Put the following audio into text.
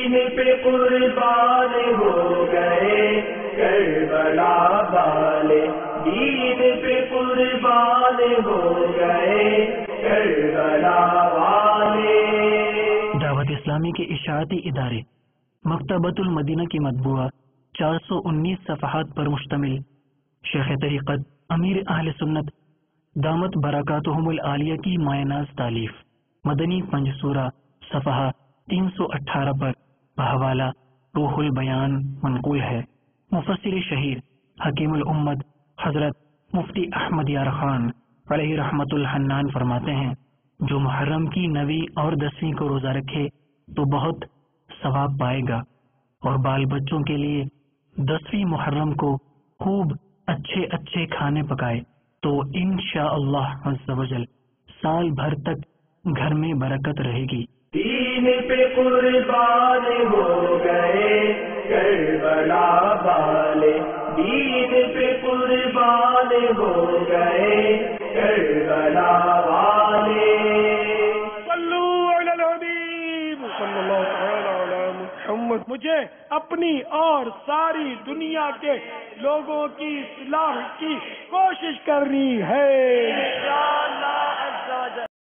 دین پہ قربان ہو گئے کربلا والے، دین پہ قربان ہو گئے کربلا والے۔ دعوت اسلامی کے اشاعتی ادارے مکتبۃ المدینہ کی مطبوعہ 419 صفحات پر مشتمل شیخ طریقت امیر اہل سنت دامت برکاتہم العالیہ کی مایہ ناز تالیف مدنی پنجسورہ صفحہ 318 پر بحوالہ روح البیان منقول ہے۔ مفسر شہیر حکیم الامت حضرت مفتی احمد یار خان علیہ رحمت الحنان فرماتے ہیں، جو محرم کی 9ویں اور 10ویں کو روزہ رکھے تو بہت ثواب پائے گا، اور بال بچوں کے لیے 10ویں محرم کو خوب اچھے اچھے کھانے پکائے تو انشاءاللہ عز و جل سال بھر تک گھر میں برکت رہے گی۔ دین پہ قربان ہو گئے کربلا والے، دین پہ قربان ہو گئے کربلا والے۔ صلو علی الحبیب صلی اللہ تعالی علی محمد۔ مجھے اپنی اور ساری دنیا کے لوگوں کی اصلاح کی کوشش کرنی ہے۔ انشاءاللہ